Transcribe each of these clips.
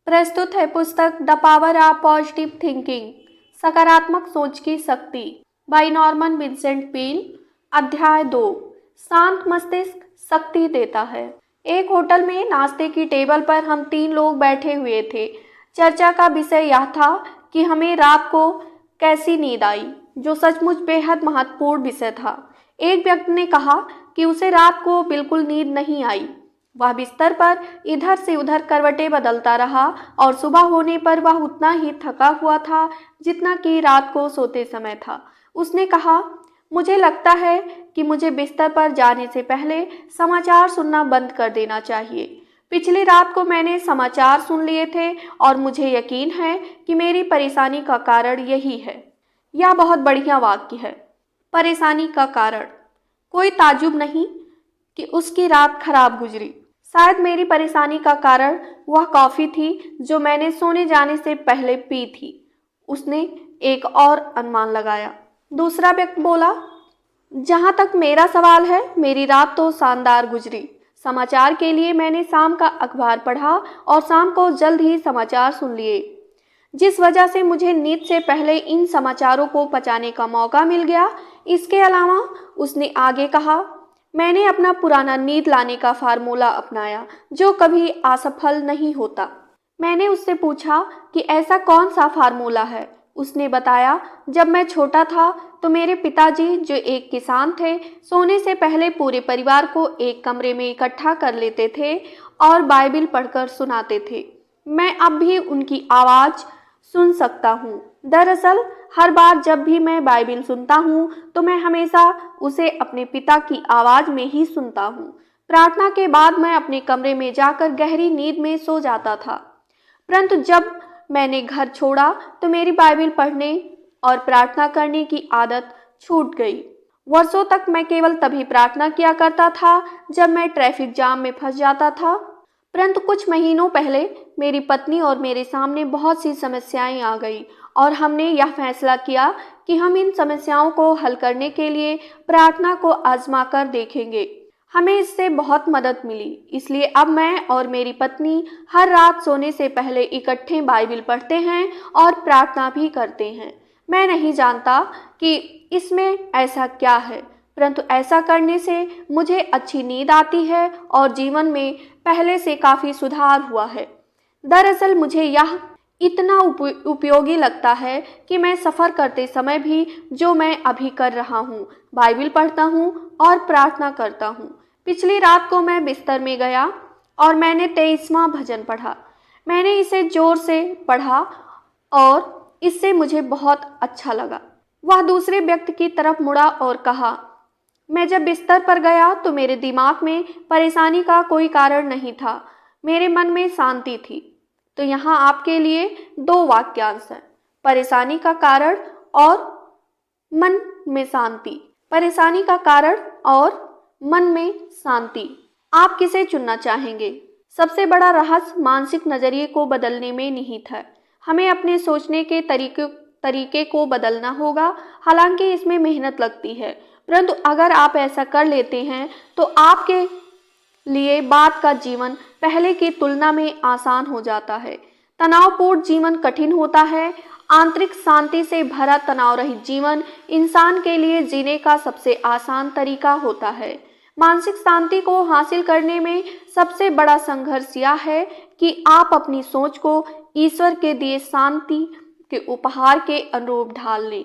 प्रस्तुत है पुस्तक the power of positive thinking, सकारात्मक सोच की शक्ति, बाय नॉर्मन विंसेंट पील। अध्याय 2, शांत मस्तिष्क शक्ति देता है। एक होटल में नाश्ते की टेबल पर हम 3 लोग बैठे हुए थे। चर्चा का विषय यह था कि हमें रात को कैसी नींद आई, जो सचमुच बेहद महत्वपूर्ण विषय था। एक व्यक्ति ने कहा कि उसे रात को बिल्कुल नींद नहीं आई। वह बिस्तर पर इधर से उधर करवटें बदलता रहा और सुबह होने पर वह उतना ही थका हुआ था जितना कि रात को सोते समय था। उसने कहा, मुझे लगता है कि मुझे बिस्तर पर जाने से पहले समाचार सुनना बंद कर देना चाहिए। पिछली रात को मैंने समाचार सुन लिए थे और मुझे यकीन है कि मेरी परेशानी का कारण यही है। यह बहुत बढ़िया वाक्य है। परेशानी का कारण। कोई ताज्जुब नहीं कि उसकी रात खराब गुजरी। शायद मेरी परेशानी का कारण वह कॉफ़ी थी जो मैंने सोने जाने से पहले पी थी। उसने एक और अनुमान लगाया। दूसरा व्यक्ति बोला, जहाँ तक मेरा सवाल है, मेरी रात तो शानदार गुजरी। समाचार के लिए मैंने शाम का अखबार पढ़ा और शाम को जल्द ही समाचार सुन लिए, जिस वजह से मुझे नींद से पहले इन समाचारों को पचाने का मौका मिल गया। इसके अलावा उसने आगे कहा, मैंने अपना पुराना नींद लाने का फार्मूला अपनाया जो कभी असफल नहीं होता। मैंने उससे पूछा कि ऐसा कौन सा फार्मूला है। उसने बताया, जब मैं छोटा था तो मेरे पिताजी, जो एक किसान थे, सोने से पहले पूरे परिवार को एक कमरे में इकट्ठा कर लेते थे और बाइबिल पढ़कर सुनाते थे। मैं अब भी उनकी आवाज़ सुन सकता हूँ। दरअसल हर बार जब भी मैं बाइबिल सुनता हूँ तो मैं हमेशा उसे अपने पिता की आवाज़ में ही सुनता हूँ। प्रार्थना के बाद मैं अपने कमरे में जाकर गहरी नींद में सो जाता था। परंतु जब मैंने घर छोड़ा तो मेरी बाइबिल पढ़ने और प्रार्थना करने की आदत छूट गई। वर्षों तक मैं केवल तभी प्रार्थना किया करता था जब मैं ट्रैफिक जाम में फंस जाता था। परंतु कुछ महीनों पहले मेरी पत्नी और मेरे सामने बहुत सी समस्याएं आ गई और हमने यह फैसला किया कि हम इन समस्याओं को हल करने के लिए प्रार्थना को आजमा कर देखेंगे। हमें इससे बहुत मदद मिली। इसलिए अब मैं और मेरी पत्नी हर रात सोने से पहले इकट्ठे बाइबिल पढ़ते हैं और प्रार्थना भी करते हैं। मैं नहीं जानता कि इसमें ऐसा क्या है, परंतु ऐसा करने से मुझे अच्छी नींद आती है और जीवन में पहले से काफ़ी सुधार हुआ है। दरअसल मुझे यह इतना उपयोगी लगता है कि मैं सफ़र करते समय भी, जो मैं अभी कर रहा हूँ, बाइबिल पढ़ता हूँ और प्रार्थना करता हूँ। पिछली रात को मैं बिस्तर में गया और मैंने 23वां भजन पढ़ा। मैंने इसे ज़ोर से पढ़ा और इससे मुझे बहुत अच्छा लगा। वह दूसरे व्यक्ति की तरफ मुड़ा और कहा, मैं जब बिस्तर पर गया तो मेरे दिमाग में परेशानी का कोई कारण नहीं था, मेरे मन में शांति थी। तो यहाँ आपके लिए 2 वाक्यांश हैं, परेशानी का कारण और मन में शांति। परेशानी का कारण और मन में शांति। आप किसे चुनना चाहेंगे? सबसे बड़ा रहस्य मानसिक नज़रिए को बदलने में निहित है। हमें अपने सोचने के तरीके को बदलना होगा। हालांकि इसमें मेहनत लगती है, परंतु अगर आप ऐसा कर लेते हैं तो आपके लिए बाद का जीवन पहले की तुलना में आसान हो जाता है। तनावपूर्ण जीवन कठिन होता है। आंतरिक शांति से भरा तनाव रहित जीवन इंसान के लिए जीने का सबसे आसान तरीका होता है। मानसिक शांति को हासिल करने में सबसे बड़ा संघर्ष यह है कि आप अपनी सोच को ईश्वर के दिए शांति के उपहार के अनुरूप ढाल लें।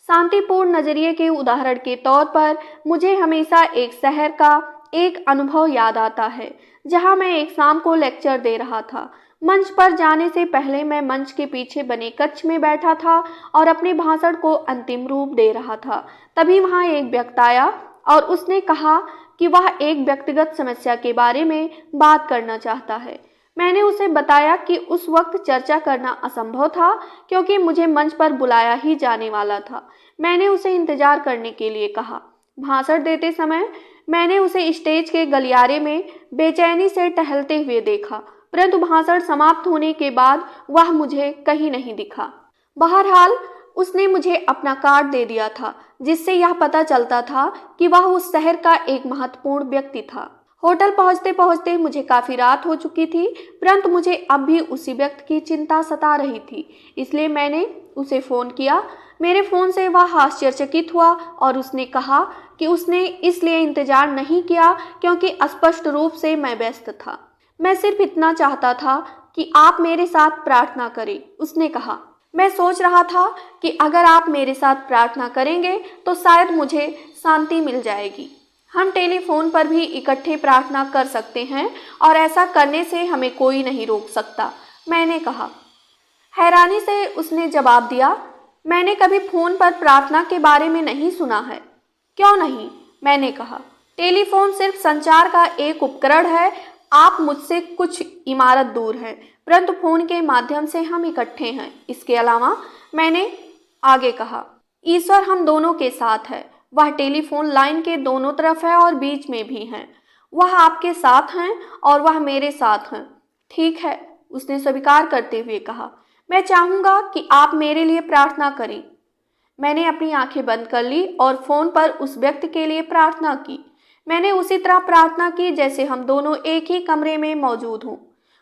शांतिपूर्ण नजरिए के उदाहरण के तौर पर मुझे हमेशा एक शहर का एक अनुभव याद आता है जहां मैं एक शाम को लेक्चर दे रहा था। मंच पर जाने से पहले मैं मंच के पीछे बने कक्ष में बैठा था और अपने भाषण को अंतिम रूप दे रहा था। तभी वहां एक व्यक्ति आया और उसने कहा कि वह एक व्यक्तिगत समस्या के बारे में बात करना चाहता है। मैंने उसे बताया कि उस वक्त चर्चा करना असंभव था क्योंकि मुझे मंच पर बुलाया ही जाने वाला था। मैंने उसे इंतजार करने के लिए कहा। भाषण देते समय मैंने उसे स्टेज के गलियारे में बेचैनी से टहलते हुए देखा, परंतु भाषण समाप्त होने के बाद वह मुझे कहीं नहीं दिखा। बहरहाल उसने मुझे अपना कार्ड दे दिया था, जिससे यह पता चलता था कि वह उस शहर का एक महत्वपूर्ण व्यक्ति था। होटल पहुंचते पहुंचते मुझे काफ़ी रात हो चुकी थी, परंतु मुझे अब भी उसी व्यक्ति की चिंता सता रही थी। इसलिए मैंने उसे फ़ोन किया। मेरे फ़ोन से वह आश्चर्यचकित हुआ और उसने कहा कि उसने इसलिए इंतज़ार नहीं किया क्योंकि स्पष्ट रूप से मैं व्यस्त था। मैं सिर्फ इतना चाहता था कि आप मेरे साथ प्रार्थना करें, उसने कहा। मैं सोच रहा था कि अगर आप मेरे साथ प्रार्थना करेंगे तो शायद मुझे शांति मिल जाएगी। हम टेलीफोन पर भी इकट्ठे प्रार्थना कर सकते हैं और ऐसा करने से हमें कोई नहीं रोक सकता, मैंने कहा। हैरानी से उसने जवाब दिया, मैंने कभी फ़ोन पर प्रार्थना के बारे में नहीं सुना है। क्यों नहीं, मैंने कहा। टेलीफोन सिर्फ संचार का एक उपकरण है। आप मुझसे कुछ इमारत दूर हैं, परंतु फ़ोन के माध्यम से हम इकट्ठे हैं। इसके अलावा मैंने आगे कहा, ईश्वर हम दोनों के साथ है। वह टेलीफोन लाइन के दोनों तरफ है और बीच में भी हैं। वह आपके साथ हैं और वह मेरे साथ हैं। ठीक है, उसने स्वीकार करते हुए कहा। मैं चाहूँगा कि आप मेरे लिए प्रार्थना करें। मैंने अपनी आंखें बंद कर ली और फ़ोन पर उस व्यक्ति के लिए प्रार्थना की। मैंने उसी तरह प्रार्थना की जैसे हम दोनों एक ही कमरे में मौजूद हों।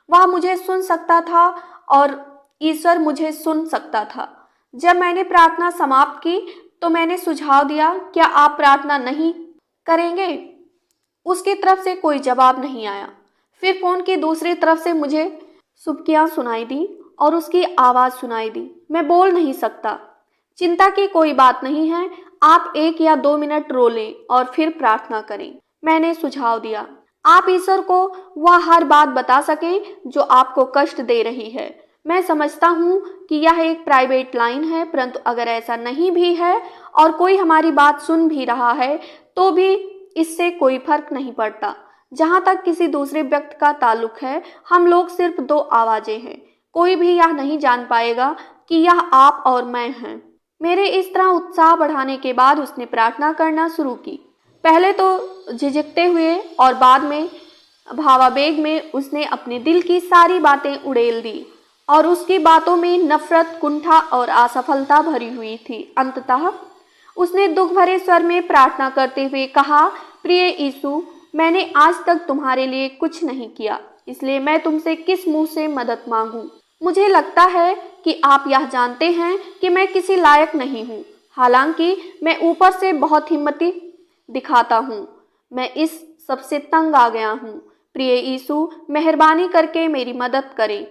वह मुझे सुन सकता था और ईश्वर मुझे सुन सकता था। जब मैंने प्रार्थना समाप्त की तो मैंने सुझाव दिया, क्या आप प्रार्थना नहीं करेंगे? उसकी तरफ से कोई जवाब नहीं आया। फिर फ़ोन की दूसरी तरफ से मुझे सुबकियाँ सुनाई दी और उसकी आवाज़ सुनाई दी। मैं बोल नहीं सकता। चिंता की कोई बात नहीं है, आप 1 या 2 मिनट रो लें और फिर प्रार्थना करें, मैंने सुझाव दिया। आप ईश्वर को वह हर बात बता सकें जो आपको कष्ट दे रही है। मैं समझता हूँ कि यह एक प्राइवेट लाइन है, परंतु अगर ऐसा नहीं भी है और कोई हमारी बात सुन भी रहा है तो भी इससे कोई फर्क नहीं पड़ता। जहाँ तक किसी दूसरे व्यक्ति का ताल्लुक है, हम लोग सिर्फ 2 आवाज़ें हैं। कोई भी यह नहीं जान पाएगा कि यह आप और मैं हैं। मेरे इस तरह उत्साह बढ़ाने के बाद उसने प्रार्थना करना शुरू की। पहले तो झिझकते हुए और बाद में भावावेग में उसने अपने दिल की सारी बातें उड़ेल दी और उसकी बातों में नफरत, कुंठा और असफलता भरी हुई थी। अंततः उसने दुख भरे स्वर में प्रार्थना करते हुए कहा, प्रिय यीशु, मैंने आज तक तुम्हारे लिए कुछ नहीं किया, इसलिए मैं तुमसे किस मुंह से मदद मांगूं? मुझे लगता है कि आप यह जानते हैं कि मैं किसी लायक नहीं हूँ। हालांकि मैं ऊपर से बहुत हिम्मती दिखाता हूँ। मैं इस सबसे तंग आ गया हूँ। प्रिय यीशु, मेहरबानी करके मेरी मदद करें।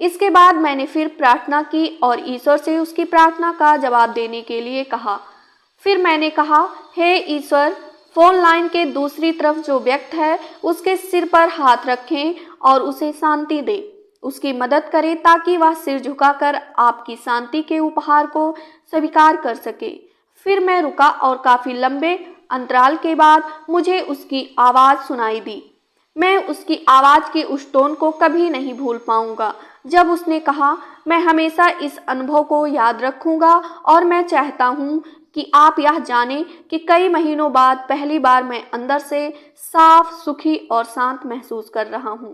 इसके बाद मैंने फिर प्रार्थना की और ईश्वर से उसकी प्रार्थना का जवाब देने के लिए कहा। फिर मैंने कहा, हे ईश्वर, फ़ोन लाइन के दूसरी तरफ जो व्यक्ति है उसके सिर पर हाथ रखें और उसे शांति दें। उसकी मदद करें ताकि वह सिर झुकाकर आपकी शांति के उपहार को स्वीकार कर सके। फिर मैं रुका और काफ़ी लंबे अंतराल के बाद मुझे उसकी आवाज़ सुनाई दी। मैं उसकी आवाज़ की उस टोन को कभी नहीं भूल पाऊंगा जब उसने कहा, मैं हमेशा इस अनुभव को याद रखूंगा और मैं चाहता हूं कि आप यह जानें कि कई महीनों बाद पहली बार मैं अंदर से साफ, सुखी और शांत महसूस कर रहा हूं।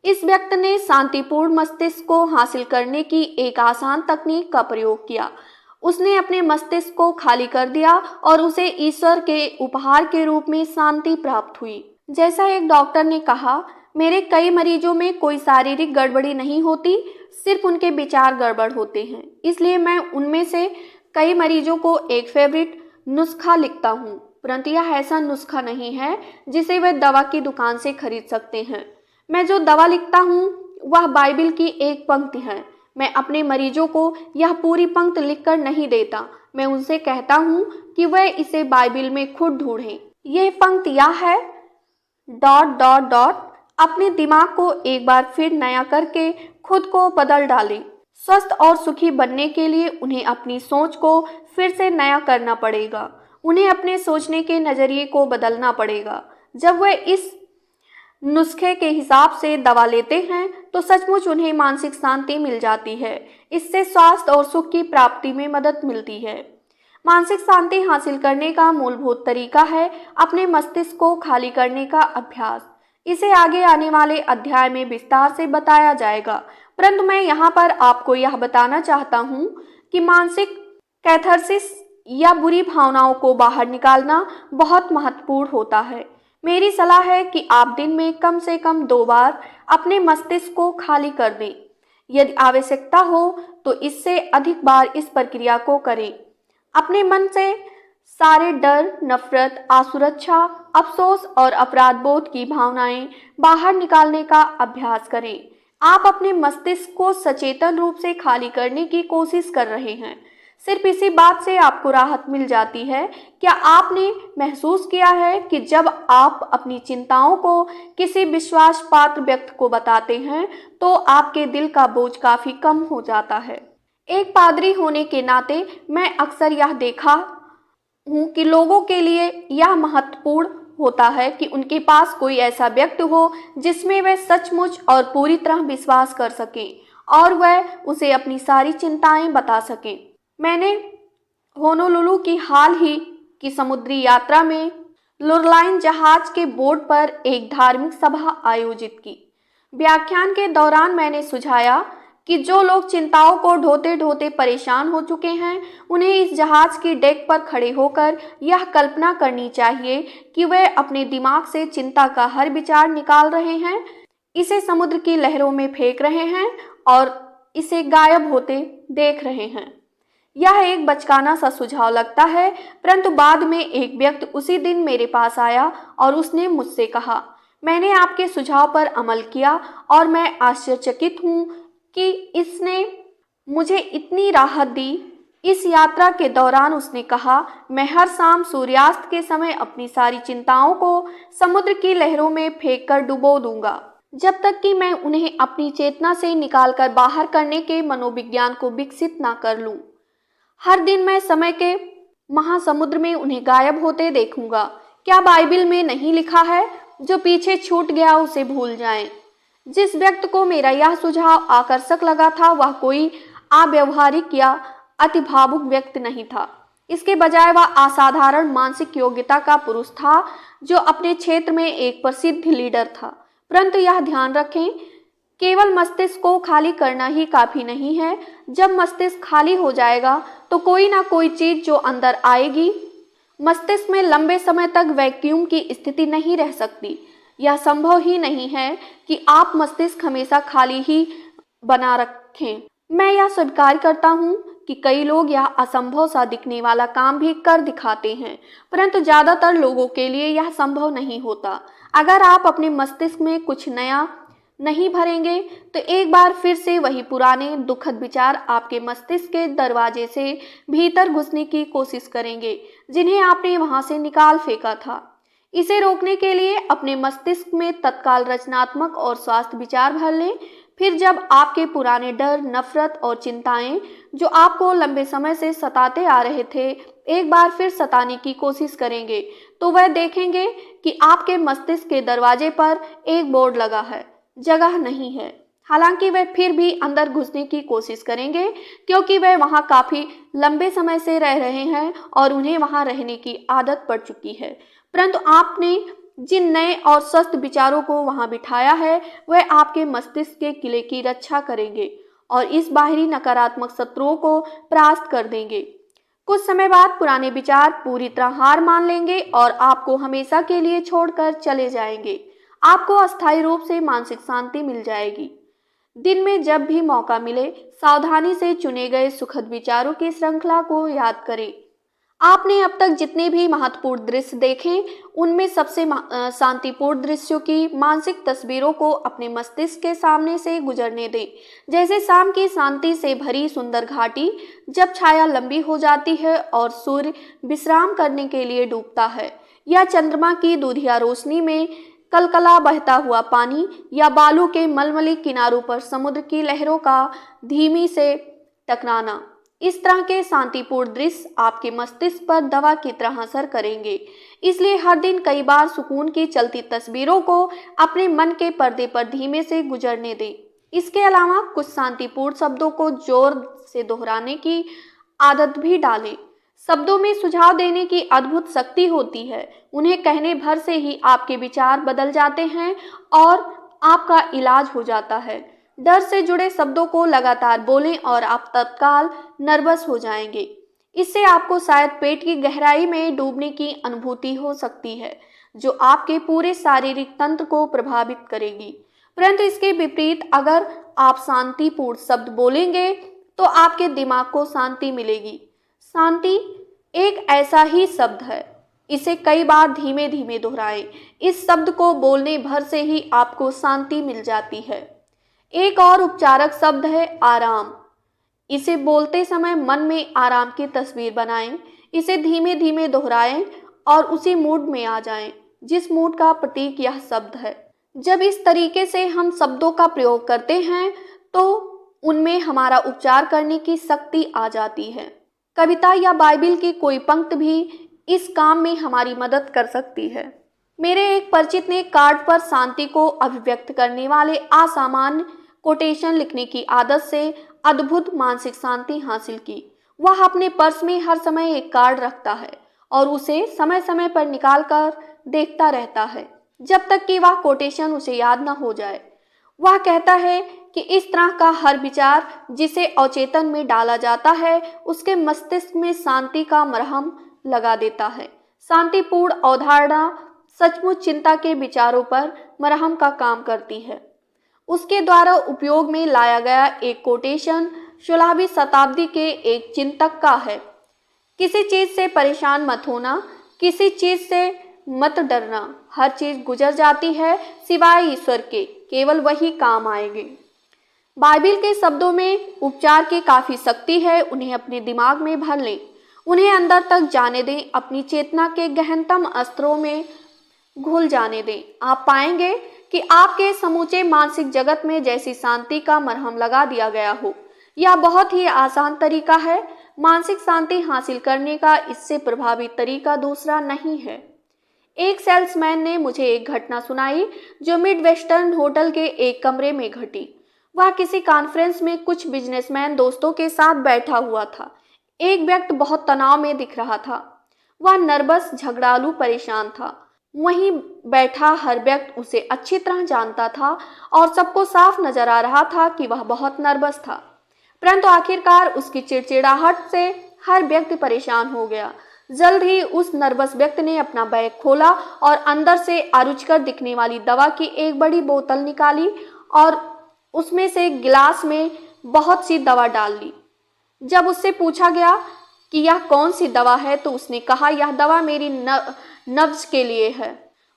इस व्यक्ति ने शांतिपूर्ण मस्तिष्क को हासिल करने की एक आसान तकनीक का प्रयोग किया। उसने अपने मस्तिष्क को खाली कर दिया और उसे ईश्वर के उपहार के रूप में शांति प्राप्त हुई। जैसा एक डॉक्टर ने कहा, मेरे कई मरीजों में कोई शारीरिक गड़बड़ी नहीं होती, सिर्फ उनके विचार गड़बड़ होते हैं। इसलिए मैं उनमें से कई मरीजों को एक फेवरेट नुस्खा लिखता हूँ, परंतु यह ऐसा नुस्खा नहीं है जिसे वे दवा की दुकान से खरीद सकते हैं। मैं जो दवा लिखता हूँ वह बाइबिल की एक पंक्ति है। मैं अपने मरीजों को यह पूरी पंक्ति लिखकर नहीं देता। मैं उनसे कहता हूँ कि वे इसे बाइबिल में खुद ढूंढें। यह पंक्ति यह है, ... अपने दिमाग को एक बार फिर नया करके खुद को बदल डालें। स्वस्थ और सुखी बनने के लिए उन्हें अपनी सोच को फिर से नया करना पड़ेगा। उन्हें अपने सोचने के नज़रिए को बदलना पड़ेगा। जब वे इस नुस्खे के हिसाब से दवा लेते हैं तो सचमुच उन्हें मानसिक शांति मिल जाती है। इससे स्वास्थ्य और सुख की प्राप्ति में मदद मिलती है। मानसिक शांति हासिल करने का मूलभूत तरीका है अपने मस्तिष्क को खाली करने का अभ्यास। इसे आगे आने वाले अध्याय में विस्तार से बताया जाएगा, परंतु मैं यहाँ पर आपको यह बताना चाहता हूँ कि मानसिक कैथार्सिस या बुरी भावनाओं को बाहर निकालना बहुत महत्वपूर्ण होता है। मेरी सलाह है कि आप दिन में कम से कम 2 बार अपने मस्तिष्क को खाली कर दें। यदि आवश्यकता हो तो इससे अधिक बार इस प्रक्रिया को करें। अपने मन से सारे डर, नफरत, असुरक्षा, अफसोस और अपराध बोध की भावनाएं बाहर निकालने का अभ्यास करें। आप अपने मस्तिष्क को सचेतन रूप से खाली करने की कोशिश कर रहे हैं। सिर्फ इसी बात से आपको राहत मिल जाती है। क्या आपने महसूस किया है कि जब आप अपनी चिंताओं को किसी विश्वास पात्र व्यक्ति को बताते हैं तो आपके दिल का बोझ काफी कम हो जाता है। एक पादरी होने के नाते मैं अक्सर यह देखा हूँ कि लोगों के लिए यह महत्वपूर्ण होता है कि उनके पास कोई ऐसा व्यक्ति हो जिसमें वे सचमुच और पूरी तरह विश्वास कर सकें और वह उसे अपनी सारी चिंताएं बता सकें। मैंने होनोलुलु की हाल ही की समुद्री यात्रा में लुरलाइन जहाज के बोर्ड पर एक धार्मिक सभा आयोजित की। व्याख्यान के दौरान मैंने सुझाया कि जो लोग चिंताओं को ढोते ढोते परेशान हो चुके हैं, उन्हें इस जहाज की डेक पर खड़े होकर यह कल्पना करनी चाहिए कि वे अपने दिमाग से चिंता का हर विचार निकाल रहे हैं, इसे समुद्र की लहरों में फेंक रहे हैं और इसे गायब होते देख रहे हैं। यह एक बचकाना सा सुझाव लगता है, परंतु बाद में एक व्यक्ति उसी दिन मेरे पास आया और उसने मुझसे कहा, मैंने आपके सुझाव पर अमल किया और मैं आश्चर्यचकित हूँ कि इसने मुझे इतनी राहत दी। इस यात्रा के दौरान उसने कहा, मैं हर शाम सूर्यास्त के समय अपनी सारी चिंताओं को समुद्र की लहरों में फेंककर डुबो दूंगा, जब तक कि मैं उन्हें अपनी चेतना से निकालकर बाहर करने के मनोविज्ञान को विकसित ना कर लूं। हर दिन मैं समय के महासमुद्र में उन्हें गायब होते देखूंगा। क्या बाइबिल में नहीं लिखा है, जो पीछे छूट गया उसे भूल जाएं? जिस व्यक्ति को मेरा यह सुझाव आकर्षक लगा था वह कोई अव्यवहारिक या अति भावुक व्यक्ति नहीं था। इसके बजाय वह असाधारण मानसिक योग्यता का पुरुष था जो अपने क्षेत्र में एक प्रसिद्ध लीडर था। परंतु यह ध्यान रखें, केवल मस्तिष्क को खाली करना ही काफी नहीं है। जब मस्तिष्क खाली हो जाएगा तो कोई ना कोई चीज जो अंदर आएगी। मस्तिष्क में लंबे समय तक वैक्यूम की स्थिति नहीं रह सकती। यह संभव ही नहीं है कि आप मस्तिष्क हमेशा खाली ही बना रखें। मैं यह स्वीकार करता हूँ कि कई लोग यह असंभव सा दिखने वाला काम भी कर दिखाते हैं, परंतु ज्यादातर लोगों के लिए यह संभव नहीं होता। अगर आप अपने मस्तिष्क में कुछ नया नहीं भरेंगे तो एक बार फिर से वही पुराने दुखद विचार आपके मस्तिष्क के दरवाजे से भीतर घुसने की कोशिश करेंगे, जिन्हें आपने वहां से निकाल फेंका था। इसे रोकने के लिए अपने मस्तिष्क में तत्काल रचनात्मक और स्वास्थ्य विचार भर लें। फिर जब आपके पुराने डर, नफरत और चिंताएं जो आपको लंबे समय से सताते आ रहे थे एक बार फिर सताने की कोशिश करेंगे, तो वह देखेंगे कि आपके मस्तिष्क के दरवाजे पर एक बोर्ड लगा है, जगह नहीं है। हालांकि वे फिर भी अंदर घुसने की कोशिश करेंगे, क्योंकि वे वहां काफी लंबे समय से रह रहे हैं और उन्हें वहां रहने की आदत पड़ चुकी है। परंतु आपने जिन नए और स्वस्थ विचारों को वहां बिठाया है वह आपके मस्तिष्क के किले की रक्षा करेंगे और इस बाहरी नकारात्मक शत्रुओं को परास्त कर देंगे। कुछ समय बाद पुराने विचार पूरी तरह हार मान लेंगे और आपको हमेशा के लिए छोड़कर चले जाएंगे। आपको अस्थायी रूप से मानसिक शांति मिल जाएगी। दिन में जब भी मौका मिले सावधानी से चुने गए सुखद विचारों की श्रृंखला को याद करें। आपने अब तक जितने भी महत्वपूर्ण दृश्य देखे उनमें सबसे शांतिपूर्ण दृश्यों की मानसिक तस्वीरों को अपने मस्तिष्क के सामने से गुजरने दें। जैसे शाम की शांति से भरी सुंदर घाटी जब छाया लंबी हो जाती है और सूर्य विश्राम करने के लिए डूबता है, या चंद्रमा की दूधिया रोशनी में कलकला बहता हुआ पानी, या बालू के मलमली किनारों पर समुद्र की लहरों का धीमी से टकराना। इस तरह के शांतिपूर्ण दृश्य आपके मस्तिष्क पर दवा की तरह असर करेंगे। इसलिए हर दिन कई बार सुकून की चलती तस्वीरों को अपने मन के पर्दे पर धीमे से गुजरने दें। इसके अलावा कुछ शांतिपूर्ण शब्दों को जोर से दोहराने की आदत भी डालें। शब्दों में सुझाव देने की अद्भुत शक्ति होती है। उन्हें कहने भर से ही आपके विचार बदल जाते हैं और आपका इलाज हो जाता है। डर से जुड़े शब्दों को लगातार बोलें और आप तत्काल नर्वस हो जाएंगे। इससे आपको शायद पेट की गहराई में डूबने की अनुभूति हो सकती है। जो आपके पूरे शारीरिक तंत्र को प्रभावित करेगी। परंतु इसके विपरीत अगर आप शांतिपूर्ण शब्द बोलेंगे तो आपके दिमाग को शांति मिलेगी। शांति एक ऐसा ही शब्द है, इसे कई बार धीमे धीमे दोहराएं। इस शब्द को बोलने भर से ही आपको शांति मिल जाती है। एक और उपचारक शब्द है आराम। इसे बोलते समय मन में आराम की तस्वीर बनाएं। इसे धीमे धीमे दोहराएं और उसी मूड में आ जाएं जिस मूड का प्रतीक यह शब्द है। जब इस तरीके से हम शब्दों का प्रयोग करते हैं तो उनमें हमारा उपचार करने की शक्ति आ जाती है। कविता या बाइबिल की कोई पंक्ति भी इस काम में हमारी मदद कर सकती है। मेरे एक परिचित ने कार्ड पर शांति को अभिव्यक्त करने वाले असामान्य कोटेशन लिखने की आदत से अद्भुत मानसिक शांति हासिल की। वह अपने पर्स में हर समय एक कार्ड रखता है और उसे समय समय पर निकालकर देखता रहता है जब तक कि वह कोटेशन उसे याद न हो जाए। वह कहता है कि इस तरह का हर विचार जिसे अवचेतन में डाला जाता है उसके मस्तिष्क में शांति का मरहम लगा देता है। शांतिपूर्ण अवधारणा सचमुच चिंता के विचारों पर मरहम का काम करती है। उसके द्वारा उपयोग में लाया गया एक कोटेशन 16वीं शताब्दी के एक चिंतक का है। किसी चीज से परेशान मत होना, किसी चीज से मत डरना, हर चीज गुजर जाती है सिवाय ईश्वर के, केवल वही काम आएंगे। बाइबिल के शब्दों में उपचार की काफी शक्ति है। उन्हें अपने दिमाग में भर लें, उन्हें अंदर तक जाने दें, अपनी चेतना के गहनतम स्तरों में घुल जाने दें। आप पाएंगे कि आपके समूचे मानसिक जगत में जैसी शांति का मरहम लगा दिया गया हो। यह बहुत ही आसान तरीका है। मानसिक शांति हासिल करने का इससे प्रभावी तरीका दूसरा नहीं है। एक सेल्समैन ने मुझे एक घटना सुनाई जो मिड वेस्टर्न होटल के एक कमरे में घटी। वह किसी कॉन्फ्रेंस में कुछ बिजनेसमैन दोस्तों के साथ बैठा हुआ था। एक व्यक्ति बहुत तनाव में दिख रहा था। वह नर्वस, झगड़ालू, परेशान था। वहीं बैठा हर व्यक्ति उसे अच्छी तरह जानता था और सबको साफ नजर आ रहा था कि वह बहुत नर्वस था। परंतु आखिरकार उसकी चिड़चिड़ाहट से हर व्यक्ति परेशान हो गया। जल्द ही उस नर्वस व्यक्ति ने अपना बैग खोला और अंदर से अरुचिकर दिखने वाली दवा की एक बड़ी बोतल निकाली और उसमें से गिलास में बहुत सी दवा डाल ली। जब उससे पूछा गया कि यह कौन सी दवा है तो उसने कहा, यह दवा मेरी नब्ज के लिए है।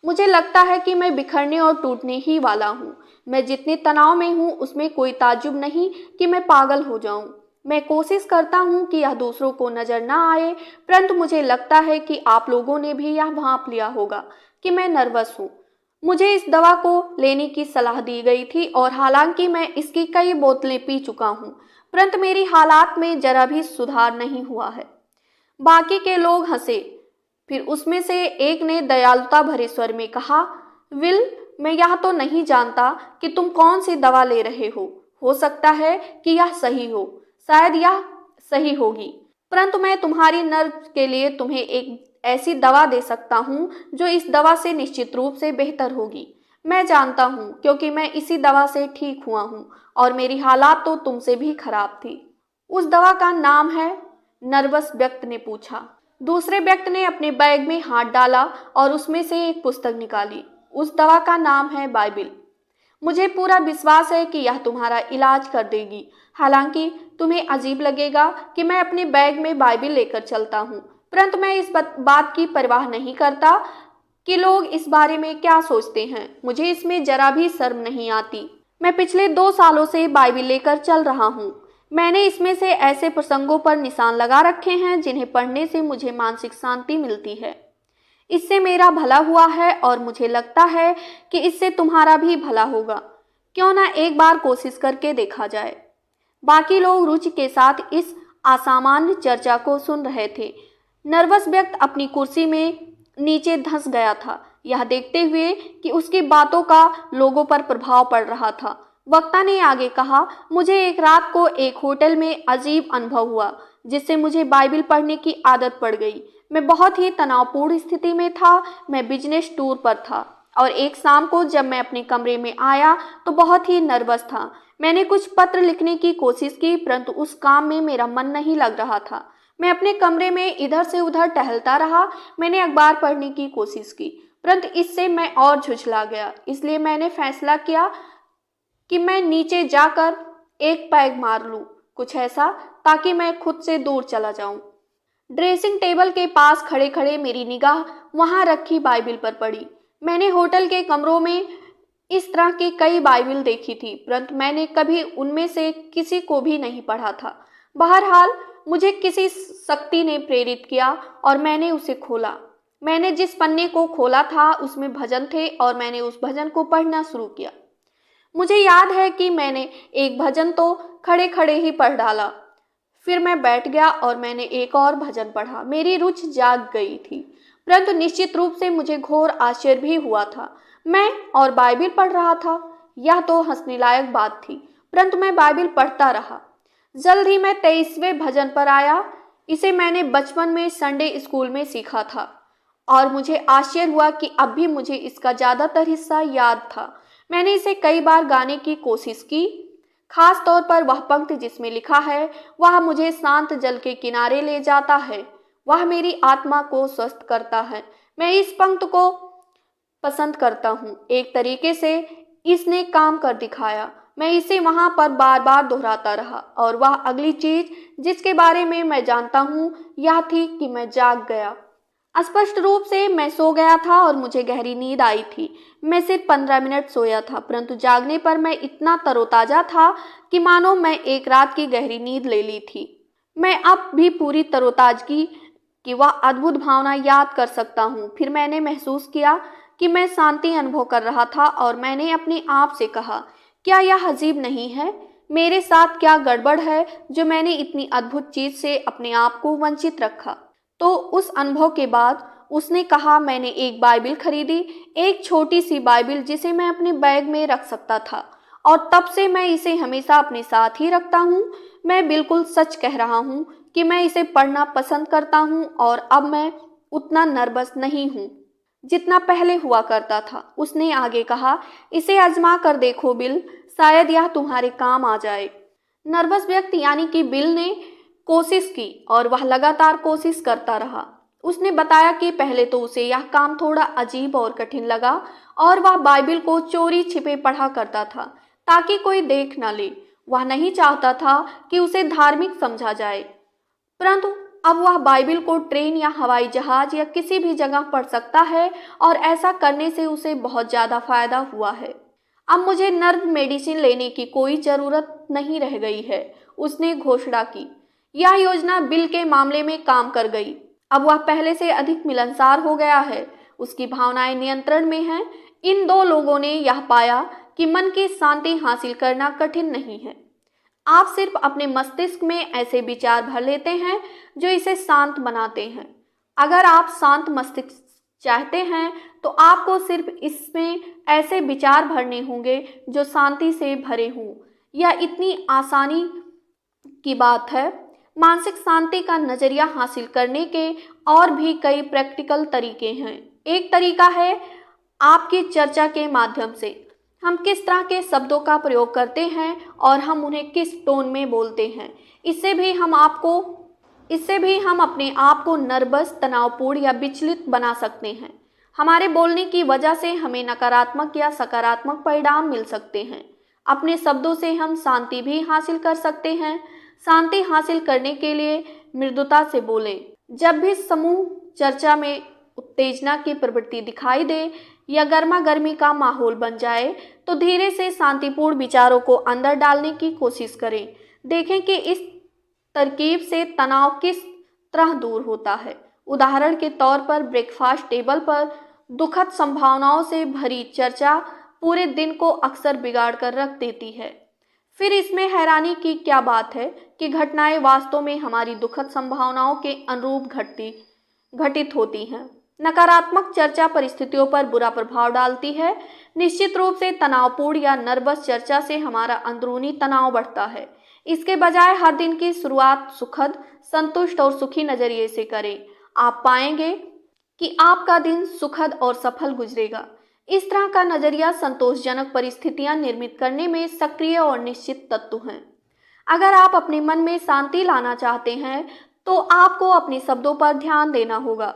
मुझे लगता है कि मैं बिखरने और टूटने ही वाला हूँ। मैं जितने तनाव में हूँ उसमें कोई ताज्जुब नहीं कि मैं पागल हो जाऊँ। मैं कोशिश करता हूँ कि यह दूसरों को नजर ना आए, परंतु मुझे लगता है कि आप लोगों ने भी यह भांप लिया होगा कि मैं नर्वस हूँ। मुझे इस दवा को लेने की सलाह दी गई थी और हालांकि मैं इसकी कई बोतलें पी चुका हूँ, परंतु मेरी हालात में जरा भी सुधार नहीं हुआ है। बाकी के लोग हंसे। फिर उसमें से एक ने दयालुता भरे स्वर में कहा, विल, मैं यह तो नहीं जानता कि तुम कौन सी दवा ले रहे हो सकता है कि यह सही हो, शायद यह सही होगी, परंतु मैं तुम्हारी नर्व के लिए तुम्हें एक ऐसी दवा दे सकता हूँ जो इस दवा से निश्चित रूप से बेहतर होगी। मैं जानता हूँ क्योंकि मैं इसी दवा से ठीक हुआ हूँ और मेरी हालात तो तुमसे भी खराब थी। उस दवा का नाम है? नर्वस व्यक्ति ने पूछा। दूसरे व्यक्ति ने अपने बैग में हाथ डाला और उसमें से एक पुस्तक निकाली। उस दवा का नाम है बाइबिल। मुझे पूरा विश्वास है कि यह तुम्हारा इलाज कर देगी। हालांकि तुम्हें अजीब लगेगा कि मैं अपने बैग में बाइबिल लेकर चलता हूँ, परंतु मैं इस बात की परवाह नहीं करता कि लोग इस बारे में क्या सोचते हैं। मुझे इसमें जरा भी शर्म नहीं आती। मैं पिछले 2 सालों से बाइबिल लेकर चल रहा हूँ। मैंने इसमें से ऐसे प्रसंगों पर निशान लगा रखे हैं जिन्हें पढ़ने से मुझे मानसिक शांति मिलती है। इससे मेरा भला हुआ है और मुझे लगता है कि इससे तुम्हारा भी भला होगा। क्यों ना एक बार कोशिश करके देखा जाए। बाकी लोग रुचि के साथ इस असामान्य चर्चा को सुन रहे थे। नर्वस व्यक्ति अपनी कुर्सी में नीचे धंस गया था, यह देखते हुए कि उसकी बातों का लोगों पर प्रभाव पड़ रहा था। वक्ता ने आगे कहा, मुझे एक रात को एक होटल में अजीब अनुभव हुआ जिससे मुझे बाइबिल पढ़ने की आदत पड़ गई। मैं बहुत ही तनावपूर्ण स्थिति में था। मैं बिजनेस टूर पर था और एक शाम को जब मैं अपने कमरे में आया तो बहुत ही नर्वस था। मैंने कुछ पत्र लिखने की कोशिश की, परंतु उस काम में मेरा मन नहीं लग रहा था। मैं अपने कमरे में इधर से उधर टहलता रहा। मैंने अखबार पढ़ने की कोशिश की, परंतु इससे मैं और झुझला गया। इसलिए मैंने फैसला किया कि मैं नीचे जाकर एक पैग मार लूं, कुछ ऐसा ताकि मैं खुद से दूर चला जाऊं। ड्रेसिंग टेबल के पास खड़े खड़े मेरी निगाह वहां रखी बाइबिल पर पड़ी। मैंने होटल के कमरों में इस तरह की कई बाइबिल देखी थी, परंतु मैंने कभी उनमें से किसी को भी नहीं पढ़ा था। बहरहाल मुझे किसी शक्ति ने प्रेरित किया और मैंने उसे खोला। मैंने जिस पन्ने को खोला था उसमें भजन थे और मैंने उस भजन को पढ़ना शुरू किया। मुझे याद है कि मैंने एक भजन तो खड़े खड़े ही पढ़ डाला। फिर मैं बैठ गया और मैंने एक और भजन पढ़ा। मेरी रुचि जाग गई थी, परंतु निश्चित रूप से मुझे घोर आश्चर्य भी हुआ था। मैं और बाइबिल पढ़ रहा था। यह तो हंसने लायक बात थी, परंतु मैं बाइबिल पढ़ता रहा। जल्द ही मैं 23वें भजन पर आया। इसे मैंने बचपन में संडे स्कूल में सीखा था और मुझे आश्चर्य हुआ कि अब भी मुझे इसका ज़्यादातर हिस्सा याद था। मैंने इसे कई बार गाने की कोशिश की, खास तौर पर वह पंक्ति जिसमें लिखा है, वह मुझे शांत जल के किनारे ले जाता है, वह मेरी आत्मा को स्वस्थ करता है। मैं इस पंक्ति को पसंद करता हूँ। एक तरीके से इसने काम कर दिखाया। मैं इसे वहां पर बार बार दोहराता रहा और वह अगली चीज जिसके बारे में मैं जानता हूँ यह थी कि मैं जाग गया। स्पष्ट रूप से मैं सो गया था और मुझे गहरी नींद आई थी। मैं सिर्फ 15 मिनट सोया था, परंतु जागने पर मैं इतना तरोताजा था कि मानो मैं एक रात की गहरी नींद ले ली थी। मैं अब भी पूरी तरोताजगी की वह अद्भुत भावना याद कर सकता हूँ। फिर मैंने महसूस किया कि मैं शांति अनुभव कर रहा था और मैंने अपने आप से कहा, क्या यह अजीब नहीं है? मेरे साथ क्या गड़बड़ है जो मैंने इतनी अद्भुत चीज से अपने आप को वंचित रखा? तो उस अनुभव के बाद उसने कहा, मैंने एक बाइबिल खरीदी, एक छोटी सी बाइबिल जिसे मैं अपने बैग में रख सकता था और तब से मैं इसे हमेशा अपने साथ ही रखता हूँ। मैं बिल्कुल सच कह रहा हूँ कि मैं इसे पढ़ना पसंद करता हूँ और अब मैं उतना नर्वस नहीं हूँ जितना पहले हुआ करता था। उसने आगे कहा, इसे आजमा कर देखो बिल, शायद यह तुम्हारे काम आ जाए। नर्वस व्यक्ति यानी कि बिल ने कोशिश की और वह लगातार कोशिश करता रहा। उसने बताया कि पहले तो उसे यह काम थोड़ा अजीब और कठिन लगा और वह बाइबिल को चोरी छिपे पढ़ा करता था ताकि कोई देख न ले। वह नहीं चाहता था कि उसे धार्मिक समझा जाए, परंतु अब वह बाइबिल को ट्रेन या हवाई जहाज या किसी भी जगह पढ़ सकता है और ऐसा करने से उसे बहुत ज़्यादा फायदा हुआ है। अब मुझे नर्व मेडिसिन लेने की कोई ज़रूरत नहीं रह गई है, उसने घोषणा की। यह योजना बिल के मामले में काम कर गई। अब वह पहले से अधिक मिलनसार हो गया है, उसकी भावनाएं नियंत्रण में हैं। इन दो लोगों ने यह पाया कि मन की शांति हासिल करना कठिन नहीं है। आप सिर्फ अपने मस्तिष्क में ऐसे विचार भर लेते हैं जो इसे शांत बनाते हैं। अगर आप शांत मस्तिष्क चाहते हैं तो आपको सिर्फ इसमें ऐसे विचार भरने होंगे जो शांति से भरे हों। यह इतनी आसानी की बात है। मानसिक शांति का नजरिया हासिल करने के और भी कई प्रैक्टिकल तरीके हैं। एक तरीका है आपकी चर्चा के माध्यम से। हम किस तरह के शब्दों का प्रयोग करते हैं और हम उन्हें किस टोन में बोलते हैं, इससे भी हम अपने आप को नर्वस, तनावपूर्ण या विचलित बना सकते हैं। हमारे बोलने की वजह से हमें नकारात्मक या सकारात्मक परिणाम मिल सकते हैं। अपने शब्दों से हम शांति भी हासिल कर सकते हैं। शांति हासिल करने के लिए मृदुता से बोलें। जब भी समूह चर्चा में उत्तेजना की प्रवृत्ति दिखाई दे या गर्मा गर्मी का माहौल बन जाए तो धीरे से शांतिपूर्ण विचारों को अंदर डालने की कोशिश करें। देखें कि इस तरकीब से तनाव किस तरह दूर होता है। उदाहरण के तौर पर ब्रेकफास्ट टेबल पर दुखद संभावनाओं से भरी चर्चा पूरे दिन को अक्सर बिगाड़ कर रख देती है। फिर इसमें हैरानी की क्या बात है कि घटनाएं वास्तव में हमारी दुखद संभावनाओं के अनुरूप घटित होती हैं। नकारात्मक चर्चा परिस्थितियों पर बुरा प्रभाव डालती है। निश्चित रूप से तनावपूर्ण या नर्वस चर्चा से हमारा अंदरूनी तनाव बढ़ता है। इसके बजाय हर दिन की शुरुआत सुखद, संतुष्ट और सुखी नजरिए से करें। आप पाएंगे कि आपका दिन सुखद और सफल गुजरेगा। इस तरह का नजरिया संतोषजनक परिस्थितियां निर्मित करने में सक्रिय और निश्चित तत्व हैं। अगर आप अपने मन में शांति लाना चाहते हैं तो आपको अपने शब्दों पर ध्यान देना होगा।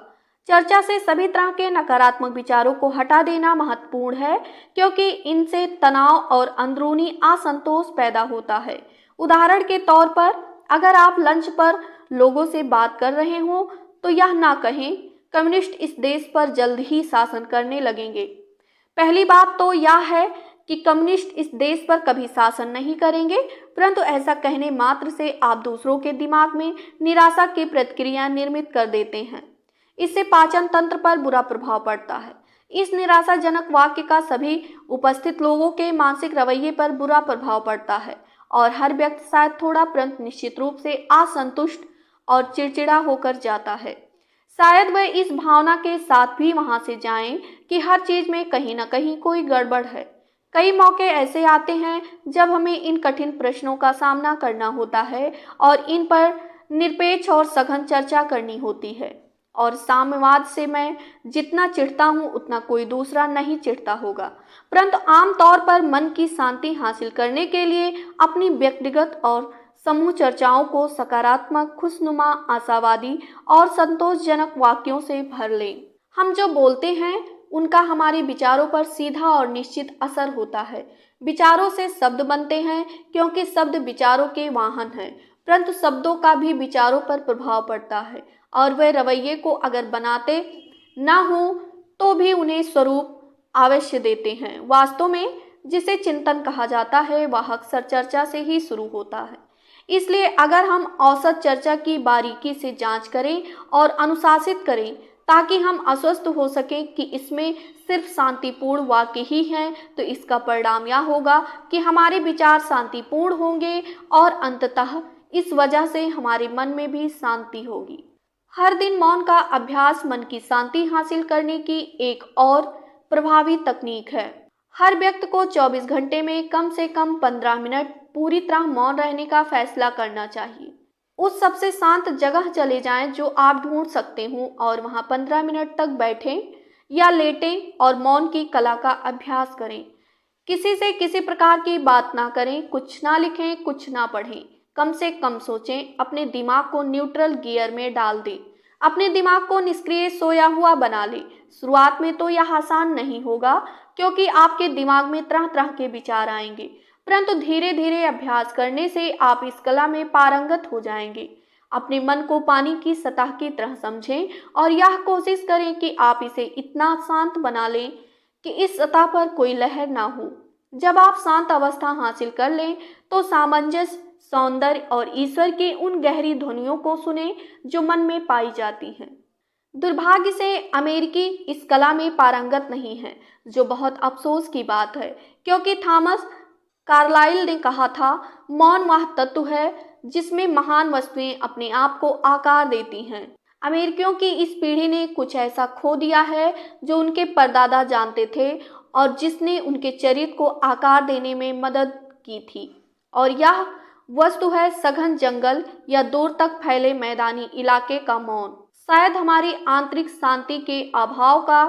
चर्चा से सभी तरह के नकारात्मक विचारों को हटा देना महत्वपूर्ण है, क्योंकि इनसे तनाव और अंदरूनी असंतोष पैदा होता है। उदाहरण के तौर पर, अगर आप लंच पर लोगों से बात कर रहे हो तो यह ना कहें कम्युनिस्ट इस देश पर जल्द ही शासन करने लगेंगे। पहली बात तो यह है कि कम्युनिस्ट इस देश पर कभी शासन नहीं करेंगे, परंतु ऐसा कहने मात्र से आप दूसरों के दिमाग में निराशा की प्रतिक्रिया निर्मित कर देते हैं। इससे पाचन तंत्र पर बुरा प्रभाव पड़ता है। इस निराशाजनक वाक्य का सभी उपस्थित लोगों के मानसिक रवैये पर बुरा प्रभाव पड़ता है और हर व्यक्ति शायद थोड़ा परंतु निश्चित रूप से असंतुष्ट और चिड़चिड़ा होकर जाता है। शायद वह इस भावना के साथ भी वहां से जाएं कि हर चीज में कहीं ना कहीं कोई गड़बड़ है। कई मौके ऐसे आते हैं जब हमें इन कठिन प्रश्नों का सामना करना होता है और इन पर निरपेक्ष और सघन चर्चा करनी होती है। और साम्यवाद से मैं जितना चिढ़ता हूँ उतना कोई दूसरा नहीं चिढ़ता होगा, परंतु आमतौर पर मन की शांति हासिल करने के लिए अपनी व्यक्तिगत और समूह चर्चाओं को सकारात्मक, खुशनुमा, आशावादी और संतोषजनक वाक्यों से भर लें। हम जो बोलते हैं उनका हमारे विचारों पर सीधा और निश्चित असर होता है। विचारों से शब्द बनते हैं क्योंकि शब्द विचारों के वाहन हैं, परंतु शब्दों का भी विचारों पर प्रभाव पड़ता है और वे रवैये को अगर बनाते ना हो तो भी उन्हें स्वरूप अवश्य देते हैं। वास्तव में जिसे चिंतन कहा जाता है वह अक्सर चर्चा से ही शुरू होता है। इसलिए अगर हम औसत चर्चा की बारीकी से जांच करें और अनुशासित करें ताकि हम आश्वस्त हो सकें कि इसमें सिर्फ शांतिपूर्ण वाक्य ही हैं, तो इसका परिणाम यह होगा कि हमारे विचार शांतिपूर्ण होंगे और अंततः इस वजह से हमारे मन में भी शांति होगी। हर दिन मौन का अभ्यास मन की शांति हासिल करने की एक और प्रभावी तकनीक है। हर व्यक्ति को 24 घंटे में कम से कम 15 मिनट पूरी तरह मौन रहने का फैसला करना चाहिए। उस सबसे शांत जगह चले जाएं जो आप ढूंढ सकते हो और वहां 15 मिनट तक बैठें या लेटें और मौन की कला का अभ्यास करें। किसी से किसी प्रकार की बात ना करें, कुछ ना लिखें, कुछ ना पढ़ें, कम से कम सोचें, अपने दिमाग को न्यूट्रल गियर में डाल दें, अपने दिमाग को निष्क्रिय सोया हुआ बना लें। शुरुआत में तो यह आसान नहीं होगा क्योंकि आपके दिमाग में तरह तरह के विचार आएंगे, परंतु धीरे धीरे अभ्यास करने से आप इस कला में पारंगत हो जाएंगे। अपने मन को पानी की सतह की तरह समझें और यह कोशिश करें कि आप इसे इतना शांत बना लें कि इस सतह पर कोई लहर ना हो। जब आप शांत अवस्था हासिल कर लें तो सामंजस्य, सौंदर्य और ईश्वर की उन गहरी ध्वनियों को सुने जो मन में पाई जाती हैं। दुर्भाग्य से अमेरिकी इस कला में पारंगत नहीं है, जो बहुत अफसोस की बात है, क्योंकि थॉमस कार्लाइल ने कहा था, मौन वह तत्व है जिसमें महान वस्तुएं अपने आप को आकार देती हैं। अमेरिकियों की इस पीढ़ी ने कुछ ऐसा खो दिया है जो उनके परदादा जानते थे और जिसने उनके चरित्र को आकार देने में मदद की थी, और यह वस्तु है सघन जंगल या दूर तक फैले मैदानी इलाके का मौन। शायद हमारी आंतरिक शांति के अभाव का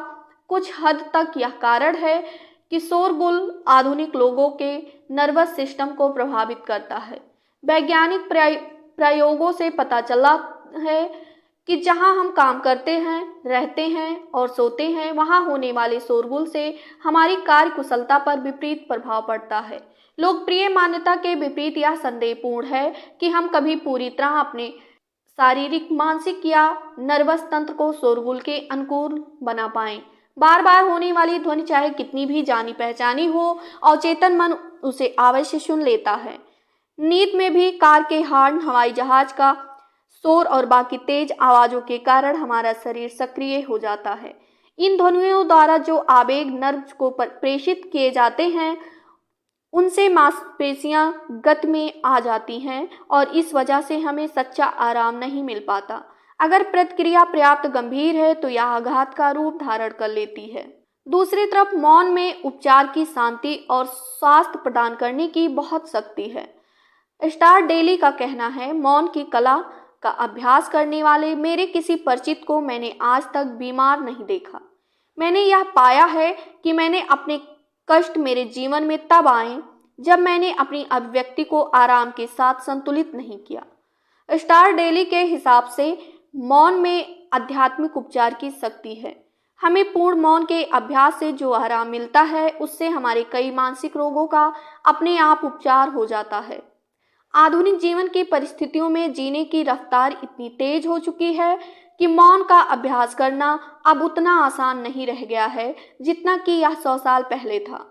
कुछ हद तक यह कारण है कि शोरगुल आधुनिक लोगों के नर्वस सिस्टम को प्रभावित करता है। वैज्ञानिक प्रयोगों से पता चला है कि जहां हम काम करते हैं, रहते हैं और सोते हैं, वहां होने वाले शोरगुल से हमारी कार्य कुशलता पर विपरीत प्रभाव पड़ता है। लोकप्रिय मान्यता के विपरीत यह संदेहपूर्ण है कि हम कभी पूरी तरह अपने शारीरिक, मानसिक या नर्वस तंत्र को शोरगुल के अनुकूल बना पाएं। बार बार होने वाली ध्वनि चाहे कितनी भी जानी पहचानी हो, अवचेतन मन उसे अवश्य सुन लेता है। नींद में भी कार के हॉर्न, हवाई जहाज का शोर और बाकी तेज आवाजों के कारण हमारा शरीर सक्रिय हो जाता है। इन ध्वनियों द्वारा जो आवेग नर्व को प्रेषित किए जाते हैं उनसे मांसपेशियां गति में आ जाती हैं और इस वजह से हमें सच्चा आराम नहीं मिल पाता। अगर प्रतिक्रिया पर्याप्त गंभीर है तो यह आघात का रूप धारण कर लेती है। दूसरी तरफ मौन में उपचार की शांति और स्वास्थ्य प्रदान करने की बहुत शक्ति है। स्टार डेली का कहना है, मौन की कला का अभ्यास करने वाले मेरे किसी परिचित को मैंने आज तक बीमार नहीं देखा। मैंने यह पाया है कि मैंने अपने कष्ट मेरे जीवन में तब आए जब मैंने अपनी अभिव्यक्ति को आराम के साथ संतुलित नहीं किया। स्टार डेली के हिसाब से मौन में आध्यात्मिक उपचार की शक्ति है। हमें पूर्ण मौन के अभ्यास से जो आराम मिलता है, उससे हमारे कई मानसिक रोगों का अपने आप उपचार हो जाता है। आधुनिक जीवन की परिस्थितियों में जीने की रफ्तार इतनी तेज हो चुकी है कि मौन का अभ्यास करना अब उतना आसान नहीं रह गया है जितना कि यह 100 साल पहले था।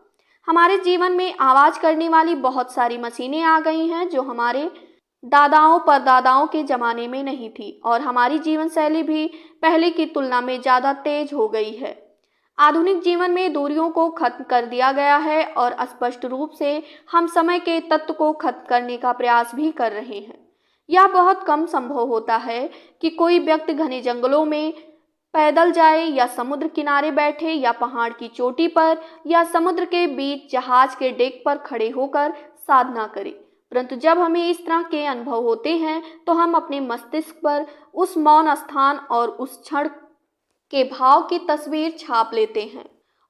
हमारे जीवन में आवाज करने वाली बहुत सारी मशीनें आ गई हैं जो हमारे दादाओं परदादाओं के जमाने में नहीं थी, और हमारी जीवन शैली भी पहले की तुलना में ज़्यादा तेज हो गई है। आधुनिक जीवन में दूरियों को खत्म कर दिया गया है और स्पष्ट रूप से हम समय के तत्व को खत्म करने का प्रयास भी कर रहे हैं। यह बहुत कम संभव होता है कि कोई व्यक्ति घने जंगलों में पैदल जाए या समुद्र किनारे बैठे या पहाड़ की चोटी पर या समुद्र के बीच जहाज के डेक पर खड़े होकर साधना करे। परंतु जब हमें इस तरह के अनुभव होते हैं तो हम अपने मस्तिष्क पर उस मौन स्थान और उस क्षण के भाव की तस्वीर छाप लेते हैं,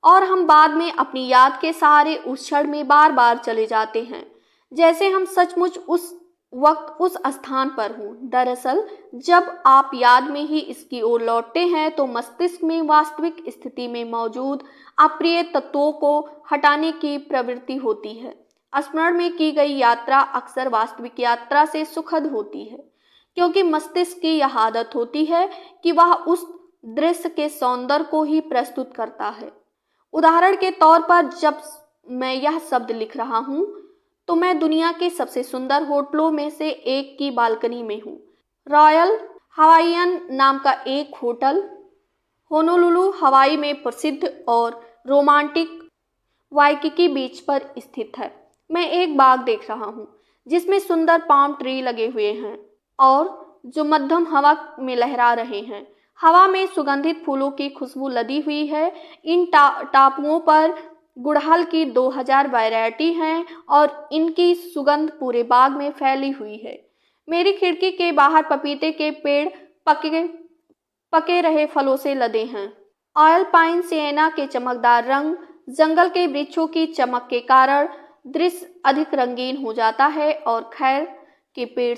और हम बाद में अपनी याद के सहारे उस क्षण में बार बार चले जाते हैं, जैसे हम सचमुच उस वक्त उस स्थान पर हों। दरअसल जब आप याद में ही इसकी ओर लौटते हैं तो मस्तिष्क में वास्तविक स्थिति में मौजूद अप्रिय तत्वों को हटाने की प्रवृत्ति होती है। स्मरण में की गई यात्रा अक्सर वास्तविक यात्रा से सुखद होती है, क्योंकि मस्तिष्क की यह आदत होती है कि वह उस दृश्य के सौंदर्य को ही प्रस्तुत करता है। उदाहरण के तौर पर, जब मैं यह शब्द लिख रहा हूँ तो मैं दुनिया के सबसे सुंदर होटलों में से एक की बालकनी में हूँ। रॉयल हवाईयन नाम का एक होटल होनोलुलु, हवाई में प्रसिद्ध और रोमांटिक वाइकिकी बीच पर स्थित है। मैं एक बाग देख रहा हूँ जिसमें सुंदर पाम ट्री लगे हुए हैं और जो मध्यम हवा में लहरा रहे हैं। हवा में सुगंधित फूलों की खुशबू लदी हुई है। इन टापुओं पर गुड़हल की 2000 वैरायटी हैं और इनकी सुगंध पूरे बाग में फैली हुई है। मेरी खिड़की के बाहर पपीते के पेड़ पके रहे फलों से लदे हैं। ऑयल पाइन सिएना के चमकदार रंग, जंगल के वृक्षों की चमक के कारण दृश्य अधिक रंगीन हो जाता है, और खैर के पेड़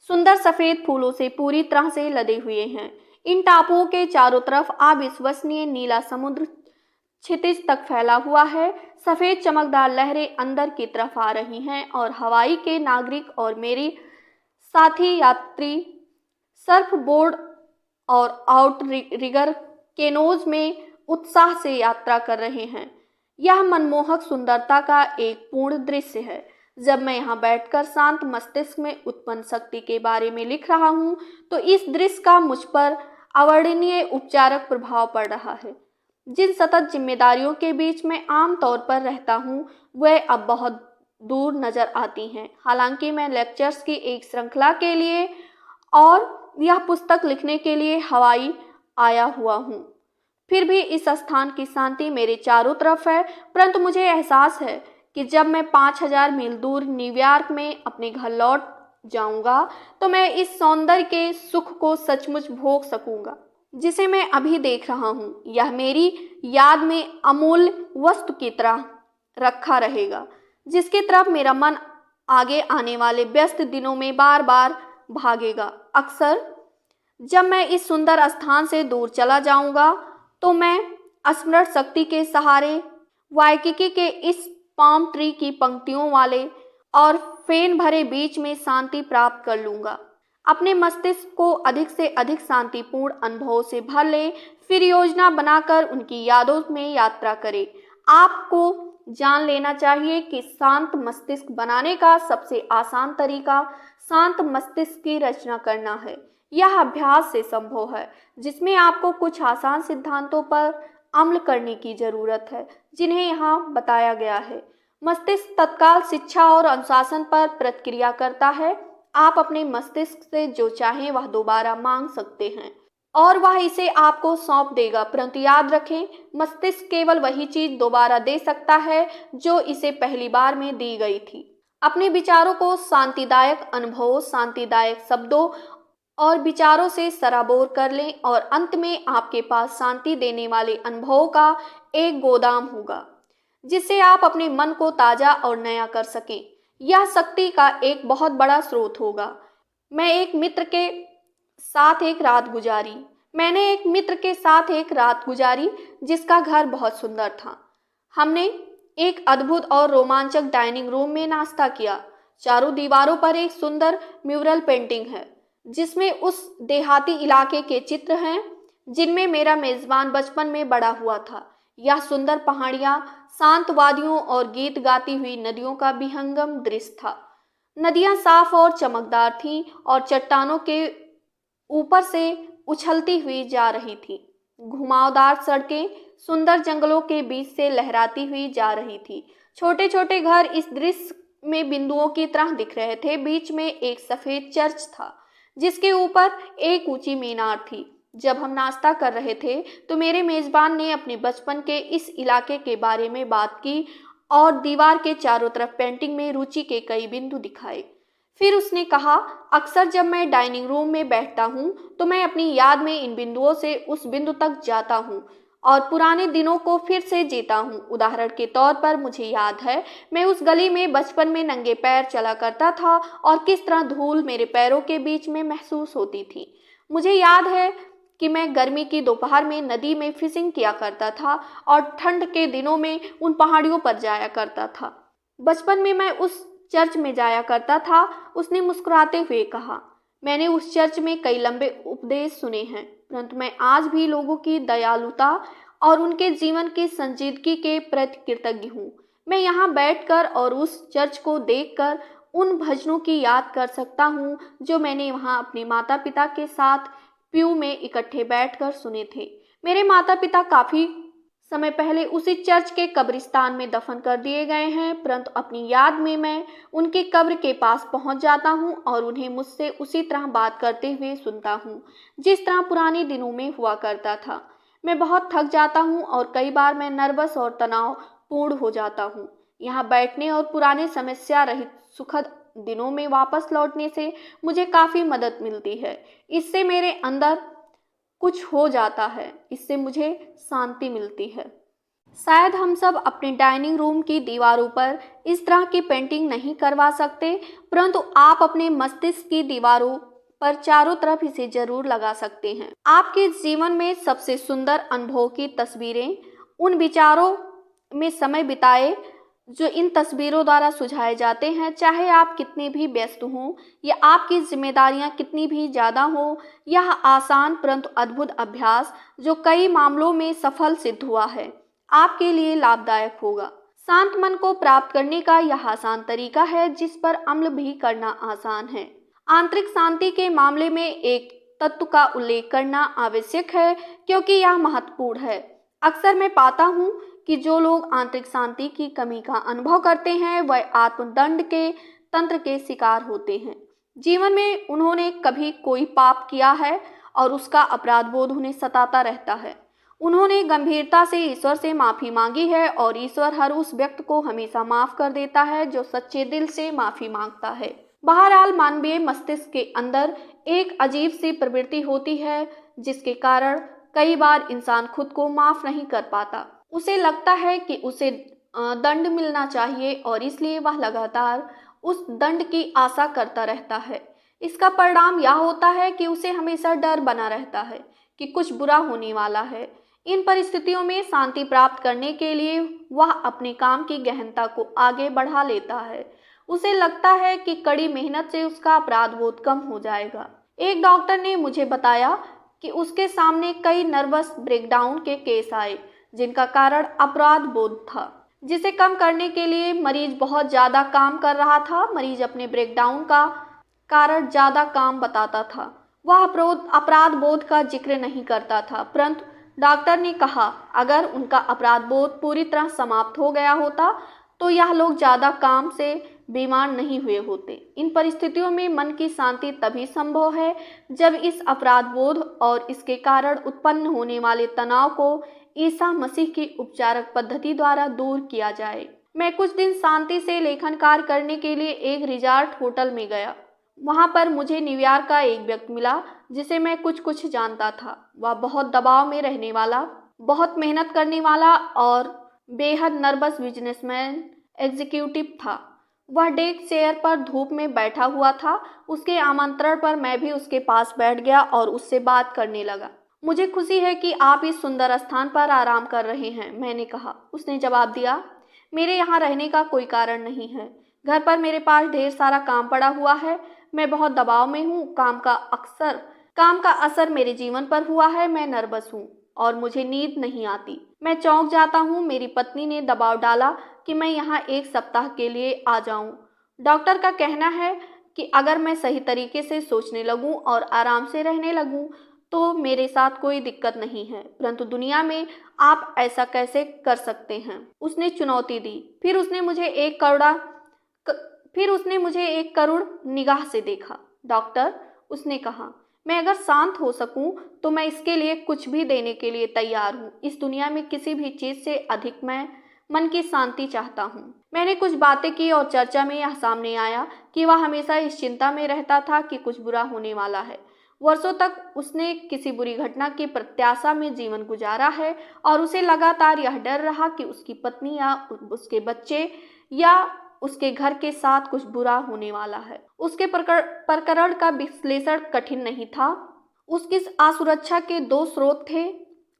सुंदर सफेद फूलों से पूरी तरह से लदे हुए हैं। इन टापुओं के चारों तरफ अविश्वसनीय नीला समुद्र क्षितिज तक फैला हुआ है। सफेद चमकदार लहरें अंदर की तरफ आ रही हैं और हवाई के नागरिक और मेरे साथी यात्री सर्फ बोर्ड और आउटरिगर केनोज में उत्साह से यात्रा कर रहे हैं। यह मनमोहक सुंदरता का एक पूर्ण दृश्य है। जब मैं यहाँ बैठकर शांत मस्तिष्क में उत्पन्न शक्ति के बारे में लिख रहा हूँ तो इस दृश्य का मुझ पर अवर्णनीय उपचारक प्रभाव पड़ रहा है। जिन सतत जिम्मेदारियों के बीच में आम तौर पर रहता हूँ वह अब बहुत दूर नजर आती हैं। हालांकि मैं लेक्चर्स की एक श्रृंखला के लिए और यह पुस्तक लिखने के लिए हवाई आया हुआ हूँ, फिर भी इस स्थान की शांति मेरे चारों तरफ है। परंतु मुझे एहसास है कि जब मैं 5000 मील दूर न्यूयॉर्क में अपने घर लौट जाऊंगा तो मैं इस सौंदर्य के सुख को सचमुच भोग सकूंगा जिसे मैं अभी देख रहा हूँ। यह मेरी याद में अमूल्य वस्तु की तरह रखा रहेगा, जिसकी तरफ मेरा मन आगे आने वाले व्यस्त दिनों में बार बार भागेगा। अक्सर जब मैं इस सुंदर स्थान से दूर चला जाऊंगा तो मैं स्मरण शक्ति के सहारे वाइकिकी के इस पाम ट्री की पंक्तियों वाले और फेन भरे बीच में शांति प्राप्त कर लूंगा। अपने मस्तिष्क को अधिक से अधिक शांतिपूर्ण अनुभवों से भर ले, फिर योजना बनाकर उनकी यादों में यात्रा करें। आपको जान लेना चाहिए कि शांत मस्तिष्क बनाने का सबसे आसान तरीका शांत मस्तिष्क की रचना करना है। यह अभ्यास से संभव है, जिसमें आपको कुछ आसान सिद्धांतों पर अमल करने की जरूरत है जिन्हें यहाँ बताया गया है। मस्तिष्क तत्काल शिक्षा और अनुशासन पर प्रतिक्रिया करता है। आप अपने मस्तिष्क से जो चाहें वह दोबारा मांग सकते हैं और वह इसे आपको सौंप देगा, परंतु याद रखें, मस्तिष्क केवल वही चीज दोबारा दे सकता है जो इसे पहली बार में दी गई थी। अपने विचारों को शांतिदायक अनुभवों, शांतिदायक शब्दों और विचारों से सराबोर कर लें और अंत में आपके पास शांति देने वाले अनुभवों का एक गोदाम होगा जिससे आप अपने मन को ताजा और नया कर सकें। यह शक्ति का एक बहुत बड़ा स्रोत होगा। मैं एक मित्र के साथ एक रात गुजारी। मैंने एक मित्र के साथ एक रात गुजारी जिसका घर बहुत सुंदर था। हमने एक अद्भुत और रोमांचक डाइनिंग रूम में नाश्ता किया। चारों दीवारों पर एक सुंदर म्यूरल पेंटिंग है जिसमें उस देहाती इलाके के चित्र हैं जिनमें मेरा मेजबान बचपन में बड़ा हुआ था। यह सुंदर पहाड़ियां, शांत वादियों और गीत गाती हुई नदियों का विहंगम दृश्य था। नदियां साफ और चमकदार थीं और चट्टानों के ऊपर से उछलती हुई जा रही थी। घुमावदार सड़कें सुंदर जंगलों के बीच से लहराती हुई जा रही थी। छोटे छोटे घर इस दृश्य में बिंदुओं की तरह दिख रहे थे। बीच में एक सफेद चर्च था जिसके ऊपर एक ऊंची मीनार थी। जब हम नाश्ता कर रहे थे तो मेरे मेजबान ने अपने बचपन के इस इलाके के बारे में बात की और दीवार के चारों तरफ पेंटिंग में रुचि के कई बिंदु दिखाए। फिर उसने कहा, अक्सर जब मैं डाइनिंग रूम में बैठता हूँ तो मैं अपनी याद में इन बिंदुओं से उस बिंदु तक जाता हूँ और पुराने दिनों को फिर से जीता हूँ। उदाहरण के तौर पर मुझे याद है मैं उस गली में बचपन में नंगे पैर चला करता था और किस तरह धूल मेरे पैरों के बीच में महसूस होती थी। मुझे याद है कि मैं गर्मी की दोपहर में नदी में फिशिंग किया करता था और ठंड के दिनों में उन पहाड़ियों पर जाया करता था। बचपन में मैं उस चर्च में जाया करता था, उसने मुस्कुराते हुए कहा। मैंने उस चर्च में कई लंबे उपदेश सुने हैं, परंतु मैं आज भी लोगों की दयालुता और उनके जीवन की संजीदगी के प्रति कृतज्ञ हूँ। मैं यहाँ बैठकर और उस चर्च को देखकर उन भजनों की याद कर सकता हूँ जो मैंने वहाँ अपने माता पिता के साथ प्यू में इकट्ठे बैठकर सुने थे। मेरे माता पिता काफी समय पहले उसी चर्च के कब्रिस्तान में दफन कर दिए गए हैं, परंतु अपनी याद में मैं उनकी कब्र के पास पहुंच जाता हूं और उन्हें मुझसे उसी तरह बात करते हुए सुनता हूं जिस तरह पुराने दिनों में हुआ करता था। मैं बहुत थक जाता हूं और कई बार मैं नर्वस और तनाव पूर्ण हो जाता हूं। यहाँ बैठने और पुराने समस्या रहित सुखद दिनों में वापस लौटने से मुझे काफ़ी मदद मिलती है। इससे मेरे अंदर कुछ हो जाता है, इससे मुझे शांति मिलती है। शायद हम सब अपने डाइनिंग रूम की दीवारों पर इस तरह की पेंटिंग नहीं करवा सकते, परंतु आप अपने मस्तिष्क की दीवारों पर चारों तरफ इसे जरूर लगा सकते हैं। आपके जीवन में सबसे सुंदर अनुभव की तस्वीरें उन विचारों में समय बिताए जो इन तस्वीरों द्वारा सुझाए जाते हैं। चाहे आप कितने भी व्यस्त हों या आपकी जिम्मेदारियां कितनी भी ज़्यादा हों, यह आसान परंतु अद्भुत अभ्यास जो कई मामलों में सफल सिद्ध हुआ है, आपके लिए लाभदायक होगा। शांत मन को प्राप्त करने का यह आसान तरीका है जिस पर अमल भी करना आसान है। आंतरिक शांति के मामले में एक तत्व का उल्लेख करना आवश्यक है क्योंकि यह महत्वपूर्ण है। अक्सर मैं पाता हूँ कि जो लोग आंतरिक शांति की कमी का अनुभव करते हैं वह आत्मदंड के तंत्र के शिकार होते हैं। जीवन में उन्होंने कभी कोई पाप किया है और उसका अपराध बोध उन्हें सताता रहता है। उन्होंने गंभीरता से ईश्वर से माफ़ी मांगी है और ईश्वर हर उस व्यक्ति को हमेशा माफ़ कर देता है जो सच्चे दिल से माफ़ी मांगता है। बहरहाल मानवीय मस्तिष्क के अंदर एक अजीब सी प्रवृत्ति होती है जिसके कारण कई बार इंसान खुद को माफ़ नहीं कर पाता। उसे लगता है कि उसे दंड मिलना चाहिए और इसलिए वह लगातार उस दंड की आशा करता रहता है। इसका परिणाम यह होता है कि उसे हमेशा डर बना रहता है कि कुछ बुरा होने वाला है। इन परिस्थितियों में शांति प्राप्त करने के लिए वह अपने काम की गहनता को आगे बढ़ा लेता है। उसे लगता है कि कड़ी मेहनत से उसका अपराध बोध कम हो जाएगा। एक डॉक्टर ने मुझे बताया कि उसके सामने कई नर्वस ब्रेकडाउन के केस आए जिनका कारण अपराध बोध था, जिसे कम करने के लिए मरीज बहुत ज़्यादा काम कर रहा था। मरीज अपने ब्रेकडाउन का कारण ज़्यादा काम बताता था, वह अपराध बोध का जिक्र नहीं करता था, परंतु डॉक्टर ने कहा अगर उनका अपराध बोध पूरी तरह समाप्त हो गया होता तो यह लोग ज़्यादा काम से बीमार नहीं हुए होते। इन परिस्थितियों में मन की शांति तभी संभव है जब इस अपराध बोध और इसके कारण उत्पन्न होने वाले तनाव को ईसा मसीह की उपचारक पद्धति द्वारा दूर किया जाए। मैं कुछ दिन शांति से लेखन कार्य करने के लिए एक रिजॉर्ट होटल में गया। वहाँ पर मुझे न्यूयॉर्क का एक व्यक्ति मिला जिसे मैं कुछ जानता था। वह बहुत दबाव में रहने वाला, बहुत मेहनत करने वाला और बेहद नर्वस बिजनेसमैन एग्जीक्यूटिव था। वह डेस्क चेयर पर धूप में बैठा हुआ था। उसके आमंत्रण पर मैं भी उसके पास बैठ गया और उससे बात करने लगा। मुझे खुशी है कि आप इस सुंदर स्थान पर आराम कर रहे हैं, मैंने कहा। उसने जवाब दिया, मेरे यहाँ रहने का कोई कारण नहीं है। घर पर मेरे पास ढेर सारा काम पड़ा हुआ है। मैं बहुत दबाव में हूँ। काम का असर मेरे जीवन पर हुआ है। मैं नर्वस हूँ और मुझे नींद नहीं आती। मैं चौंक जाता हूँ। मेरी पत्नी ने दबाव डाला कि मैं यहाँ एक सप्ताह के लिए आ जाऊँ। डॉक्टर का कहना है कि अगर मैं सही तरीके से सोचने लगूँ और आराम से रहने लगूँ तो मेरे साथ कोई दिक्कत नहीं है, परंतु दुनिया में आप ऐसा कैसे कर सकते हैं? उसने चुनौती दी। फिर उसने मुझे एक करुण निगाह से देखा। डॉक्टर, उसने कहा, मैं अगर शांत हो सकूं तो मैं इसके लिए कुछ भी देने के लिए तैयार हूं। इस दुनिया में किसी भी चीज से अधिक मैं मन की शांति चाहता हूं। मैंने कुछ बातें की और चर्चा में यह सामने आया कि वह हमेशा इस चिंता में रहता था कि कुछ बुरा होने वाला है। वर्षों तक उसने किसी बुरी घटना की प्रत्याशा में जीवन गुजारा है और उसे लगातार यह डर रहा कि उसकी पत्नी या उसके बच्चे या उसके घर के साथ कुछ बुरा होने वाला है। उसके प्रकरण का विश्लेषण कठिन नहीं था। उसकी असुरक्षा के दो स्रोत थे,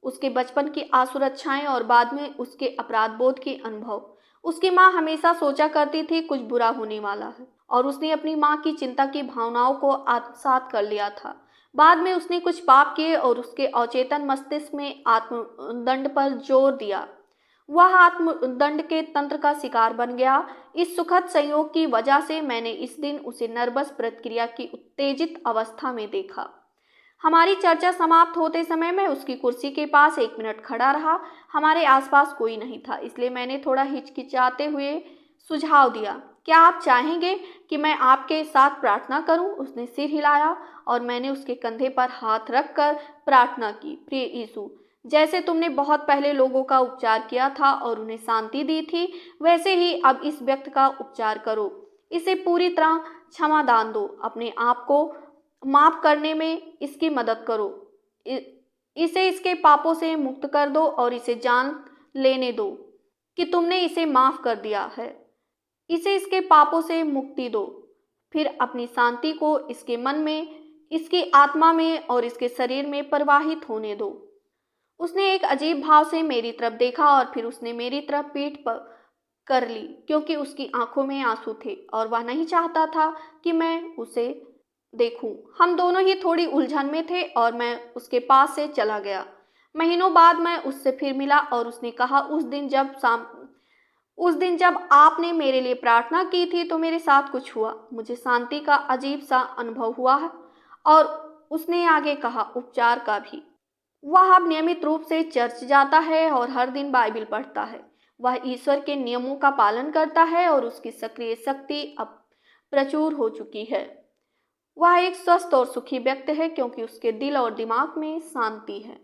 उसके बचपन की असुरक्षाएं और बाद में उसके अपराध बोध के अनुभव। उसकी माँ हमेशा सोचा करती थी कुछ बुरा होने वाला है और उसने अपनी माँ की चिंता की भावनाओं को आत्मसात कर लिया था। बाद में उसने कुछ पाप किए और उसके अचेतन मस्तिष्क में आत्मदंड पर जोर दिया। वह आत्मदंड के तंत्र का शिकार बन गया। इस सुखद संयोग की वजह से मैंने इस दिन उसे नर्वस प्रतिक्रिया की उत्तेजित अवस्था में देखा। हमारी चर्चा समाप्त होते समय मैं उसकी कुर्सी के पास 1 मिनट खड़ा रहा। हमारे आसपास कोई नहीं था, इसलिए मैंने थोड़ा हिचकिचाते हुए सुझाव दिया, क्या आप चाहेंगे कि मैं आपके साथ प्रार्थना करूं? उसने सिर हिलाया और मैंने उसके कंधे पर हाथ रखकर प्रार्थना की, प्रिय यीशु, जैसे तुमने बहुत पहले लोगों का उपचार किया था और उन्हें शांति दी थी, वैसे ही अब इस व्यक्ति का उपचार करो। इसे पूरी तरह क्षमादान दो। अपने आप को माफ करने में इसकी मदद करो। इसे इसके पापों से मुक्त कर दो और इसे जान लेने दो कि तुमने इसे माफ कर दिया है। इसे इसके पापों से मुक्ति दो। फिर अपनी शांति को इसके मन में, इसकी आत्मा में और इसके शरीर में प्रवाहित होने दो। उसने एक अजीब भाव से मेरी तरफ देखा और फिर उसने मेरी तरफ पीठ पर कर ली, क्योंकि उसकी आंखों में आंसू थे और वह नहीं चाहता था कि मैं उसे देखूं। हम दोनों ही थोड़ी उलझन में थे और मैं उसके पास से चला गया। महीनों बाद मैं उससे फिर मिला और उसने कहा, उस दिन जब आपने मेरे लिए प्रार्थना की थी तो मेरे साथ कुछ हुआ। मुझे शांति का अजीब सा अनुभव हुआ है। और उसने आगे कहा, उपचार का भी। वह अब नियमित रूप से चर्च जाता है और हर दिन बाइबल पढ़ता है। वह ईश्वर के नियमों का पालन करता है और उसकी सक्रिय शक्ति अब प्रचुर हो चुकी है। वह एक स्वस्थ और सुखी व्यक्ति है क्योंकि उसके दिल और दिमाग में शांति है।